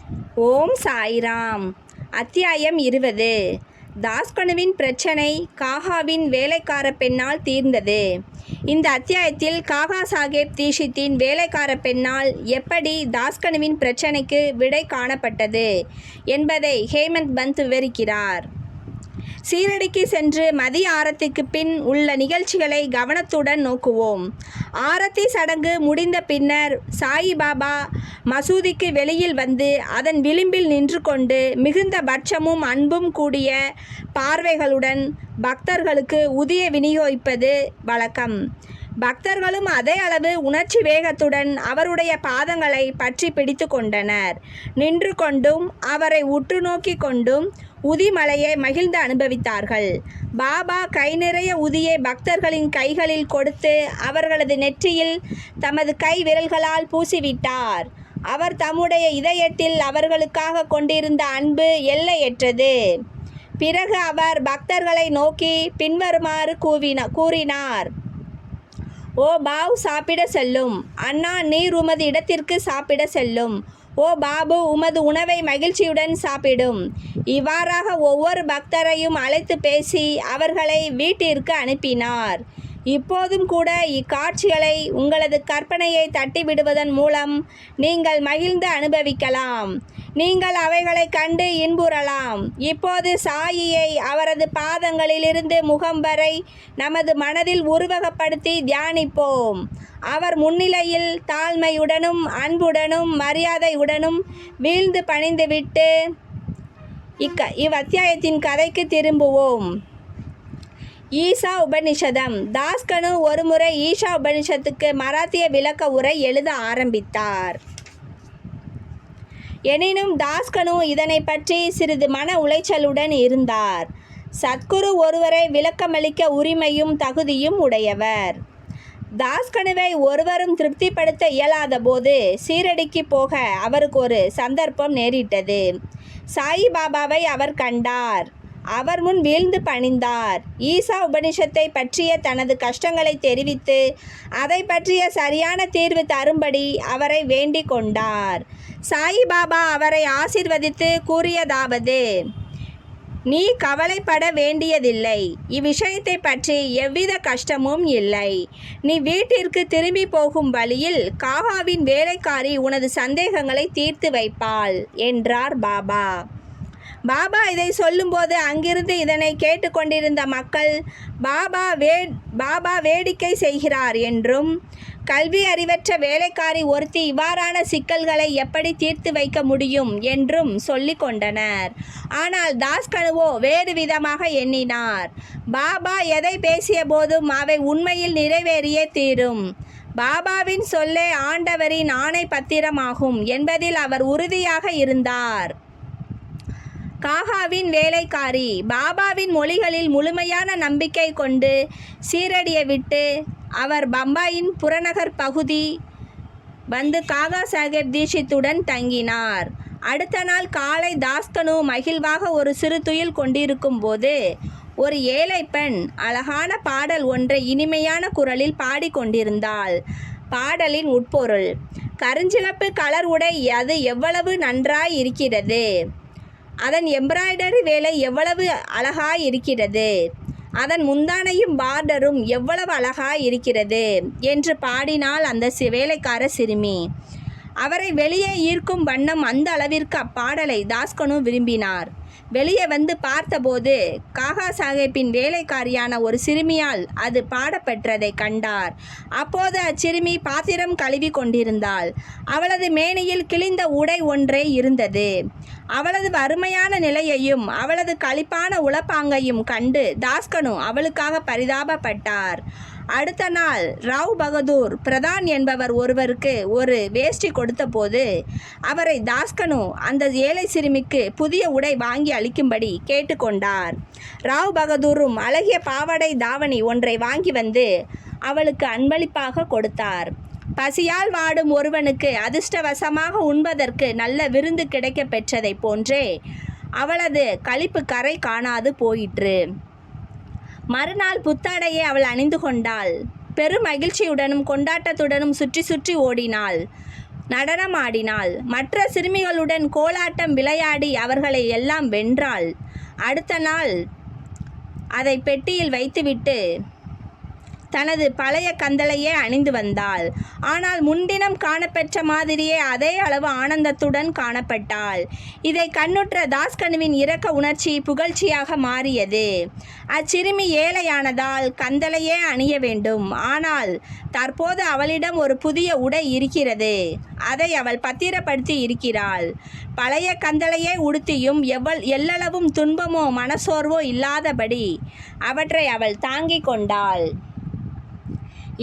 ஓம் சாய்ராம். அத்தியாயம் 20. தாஸ்கனுவின் பிரச்சனை காகாவின் வேலைக்கார பெண்ணால் தீர்ந்தது. இந்த அத்தியாயத்தில் காகா சாஹேப் தீஷித்தின் வேலைக்கார பெண்ணால் எப்படி தாஸ்கனுவின் பிரச்சனைக்கு விடை காணப்பட்டது என்பதை ஹேமந்த் பந்த் விவரிக்கிறார். சீரடிக்கு சென்று மதிய ஆரத்திக்கு பின் உள்ள நிகழ்ச்சிகளை கவனத்துடன் நோக்குவோம். ஆரத்தி சடங்கு முடிந்த பின்னர் சாயிபாபா மசூதிக்கு வெளியில் வந்து அதன் விளிம்பில் நின்று கொண்டு மிகுந்த பட்சமும் அன்பும் கூடிய பார்வைகளுடன் பக்தர்களுக்கு உதிய விநியோகிப்பது வழக்கம். பக்தர்களும் அதே அளவு உணர்ச்சி வேகத்துடன் அவருடைய பாதங்களை பற்றி பிடித்து கொண்டனர். நின்று கொண்டும் அவரை உற்று நோக்கி கொண்டும் உதிமலையை மகிழ்ந்து அனுபவித்தார்கள். பாபா கை நிறைய உதியை பக்தர்களின் கைகளில் கொடுத்து அவர்களது நெற்றியில் தமது கை விரல்களால் பூசிவிட்டார். அவர் தம்முடைய இதயத்தில் அவர்களுக்காக கொண்டிருந்த அன்பு எல்லையற்றது. பிறகு அவர் பக்தர்களை நோக்கி பின்வருமாறு கூறினார். ஓ பாவ், சாப்பிட செல்லும். அண்ணா, நீர் உமது இடத்திற்கு சாப்பிட செல்லும். ஓ பாபு, உமது உணவை மகிழ்ச்சியுடன் சாப்பிடும். இவ்வாறாக ஒவ்வொரு பக்தரையும் அழைத்து பேசி அவர்களை வீட்டிற்கு அனுப்பினார். இப்போதும் கூட இக்காட்சிகளை உங்களது கற்பனையை தட்டிவிடுவதன் மூலம் நீங்கள் மகிழ்ந்து அனுபவிக்கலாம். நீங்கள் அவைகளை கண்டு இன்புறலாம். இப்போது சாயியை அவரது பாதங்களிலிருந்து முகம் வரை நமது மனதில் உருவகப்படுத்தி தியானிப்போம். அவர் முன்னிலையில் தாழ்மையுடனும் அன்புடனும் மரியாதையுடனும் வீழ்ந்து பணிந்துவிட்டு இவ்வத்தியாயத்தின் கதைக்கு திரும்புவோம். ஈஷா உபனிஷதம். தாஸ்கனு ஒருமுறை ஈஷா உபனிஷத்துக்கு மராத்திய விளக்க உரை எழுத ஆரம்பித்தார். எனினும் தாஸ்கனு இதனை பற்றி சிறிது மன உளைச்சலுடன் இருந்தார். சத்குரு ஒருவரை விளக்கமளிக்க உரிமையும் தகுதியும் உடையவர். தாஸ்கனுவை ஒருவரும் திருப்திப்படுத்த இயலாத போது சீரடிக்கு போக அவருக்கு ஒரு சந்தர்ப்பம் நேரிட்டது. சாயிபாபாவை அவர் கண்டார். அவர் முன் வீழ்ந்து பணிந்தார். ஈஷா உபனிஷத்தை பற்றிய தனது கஷ்டங்களை தெரிவித்து அதை பற்றிய சரியான தீர்வு தரும்படி அவரை வேண்டிக் கொண்டார். சாயிபாபா அவரை ஆசீர்வதித்து கூறியதாவது: நீ கவலைப்பட வேண்டியதில்லை. இவ்விஷயத்தை பற்றி எவ்வித கஷ்டமும் இல்லை. நீ வீட்டிற்கு திரும்பி போகும் வழியில் காகாவின் வேலைக்காரி உனது சந்தேகங்களை தீர்த்து வைப்பாள் என்றார் பாபா. பாபா இதை சொல்லும்போது அங்கிருந்து இதனை கேட்டுக்கொண்டிருந்த மக்கள் பாபா வேடிக்கை செய்கிறார் என்றும், கல்வி அறிவற்ற வேலைக்காரி ஒருத்தி இவ்வாறான சிக்கல்களை எப்படி தீர்த்து வைக்க முடியும் என்றும் சொல்லி கொண்டனர். ஆனால் தாஸ்கனுவோ வேறு விதமாக எண்ணினார். பாபா எதை பேசிய போதும் அவை உண்மையில் நிறைவேறியே தீரும். பாபாவின் சொல்லே ஆண்டவரின் ஆணை பத்திரமாகும் என்பதில் அவர் உறுதியாக இருந்தார். காகாவின் வேலைக்காரி பாபாவின் மொழிகளில் முழுமையான நம்பிக்கை கொண்டு சீரடியை விட்டு அவர் பம்பாயின் புறநகர் பகுதி வந்து காகா சாஹேப் தீஷித்துடன் தங்கினார். அடுத்த நாள் காலை தாஸ்கனு மகிழ்வாக ஒரு சிறு துயில் கொண்டிருக்கும் போது ஒரு ஏழை பெண் அழகான பாடல் ஒன்றை இனிமையான குரலில் பாடிக்கொண்டிருந்தாள். பாடலின் உட்பொருள்: கருஞ்சிவப்பு கலர் உடை அது எவ்வளவு நன்றாய் இருக்கிறது, அதன் எம்ப்ராய்டரி வேலை எவ்வளவு அழகாய் இருக்கிறது, அதன் முந்தானையும் பார்டரும் எவ்வளவு அழகாய் இருக்கிறது என்று பாடினாள் அந்த வேலைக்கார சிறுமி. அவரை வெளியே ஈர்க்கும் வண்ணம் அந்த அளவிற்கு அப்பாடலை தாஸ்கனு விரும்பினார். வெளியே வந்து பார்த்தபோது காகா சாஹேப்பின் வேலைக்காரியான ஒரு சிறுமியால் அது பாடப்பெற்றதை கண்டார். அப்போது அச்சிறுமி பாத்திரம் கழுவி கொண்டிருந்தாள். அவளது மேனியில் கிழிந்த உடை ஒன்றே இருந்தது. அவளது வறுமையான நிலையையும் அவளது களிப்பான உளப்பாங்கையும் கண்டு தாஸ்கனு அவளுக்காக பரிதாபப்பட்டார். அடுத்த நாள் ராவ் பகதூர் பிரதான் என்பவர் ஒருவருக்கு ஒரு வேஷ்டி கொடுத்த போது அவரை தாஸ்கனு அந்த ஏழை சிறுமிக்கு புதிய உடை வாங்கி அளிக்கும்படி கேட்டுக்கொண்டார். ராவ் பகதூரும் அழகிய பாவாடை தாவணி ஒன்றை வாங்கி வந்து அவளுக்கு அன்பளிப்பாக கொடுத்தார். பசியால் வாடும் ஒருவனுக்கு அதிர்ஷ்டவசமாக உண்பதற்கு நல்ல விருந்து கிடைக்க பெற்றதை போன்றே அவளது களிப்பு கரை காணாது போயிற்று. மறுநாள் புத்தாடையை அவள் அணிந்து கொண்டாள். பெரும் மகிழ்ச்சியுடனும் கொண்டாட்டத்துடனும் சுற்றி சுற்றி ஓடினாள். நடனமாடினாள். மற்ற சிறுமிகளுடன் கோலாட்டம் விளையாடி அவர்களை எல்லாம் வென்றாள். அடுத்த நாள் அதை பெட்டியில் வைத்துவிட்டு தனது பழைய கந்தலையே அணிந்து வந்தாள். ஆனால் முன்தினம் காணப்பெற்ற மாதிரியே அதே அளவு ஆனந்தத்துடன் காணப்பட்டாள். இதை கண்ணுற்ற தாஸ்கனுவின் இரக்க உணர்ச்சி புகழ்ச்சியாக மாறியது. அச்சிறுமி ஏழையானதால் கந்தலையே அணிய வேண்டும். ஆனால் தற்போது அவளிடம் ஒரு புதிய உடை இருக்கிறது. அதை அவள் பத்திரப்படுத்தி இருக்கிறாள். பழைய கந்தலையே உடுத்தியும் எல்லளவும் துன்பமோ மனசோர்வோ இல்லாதபடி அவற்றை அவள் தாங்கிக் கொண்டாள்.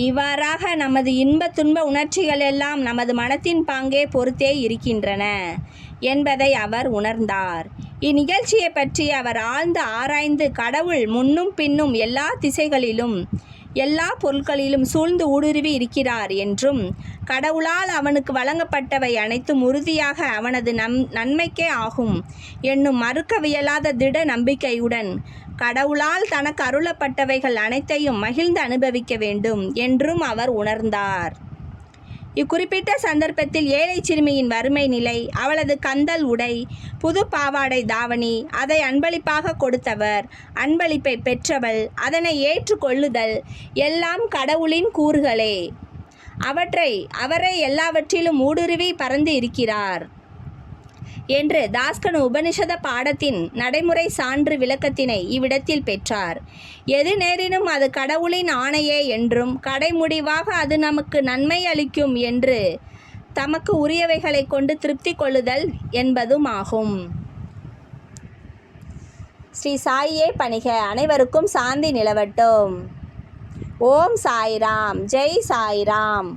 இவ்வாறாக நமது இன்ப துன்ப உணர்ச்சிகள் எல்லாம் நமது மனத்தின் பாங்கே பொறுத்தே இருக்கின்றன என்பதை அவர் உணர்ந்தார். இந்நிகழ்ச்சியை பற்றி அவர் ஆழ்ந்து ஆராய்ந்து கடவுள் முன்னும் பின்னும் எல்லா திசைகளிலும் எல்லா பொருட்களிலும் சூழ்ந்து ஊடுருவி இருக்கிறார் என்றும் கடவுளால் அவனுக்கு வழங்கப்பட்டவை அனைத்தும் உறுதியாக அவனது நன்மைக்கே ஆகும் என்னும் மறுக்கவியலாத திட நம்பிக்கையுடன் கடவுளால் தனக்கு அருளப்பட்டவைகள் அனைத்தையும் மகிழ்ந்து அனுபவிக்க வேண்டும் என்றும் அவர் உணர்ந்தார். இக்குறிப்பிட்ட சந்தர்ப்பத்தில் ஏழை சிறுமியின் வறுமை நிலை, அவளது கந்தல் உடை, புது பாவாடை தாவணி, அதை அன்பளிப்பாக கொடுத்தவர், அன்பளிப்பை பெற்றவள், அதனை ஏற்றுக்கொள்ளுதல் எல்லாம் கடவுளின் கூறுகளே. அவரே எல்லாவற்றிலும் ஊடுருவி பறந்து இருக்கிறார் என்று தாஸ்கனு உபனிஷத பாடத்தின் நடைமுறை சான்று விளக்கத்தினை இவ்விடத்தில் பெற்றார். எது நேரினும் அது கடவுளின் ஆணையே என்றும் கடைமுடிவாக அது நமக்கு நன்மை அளிக்கும் என்று தமக்கு உரியவைகளை கொண்டு திருப்தி கொள்ளுதல் என்பதும் ஆகும். ஸ்ரீ சாயியே பணிக. அனைவருக்கும் சாந்தி நிலவட்டும். ஓம் சாய்ராம். ஜெய் சாய்ராம்.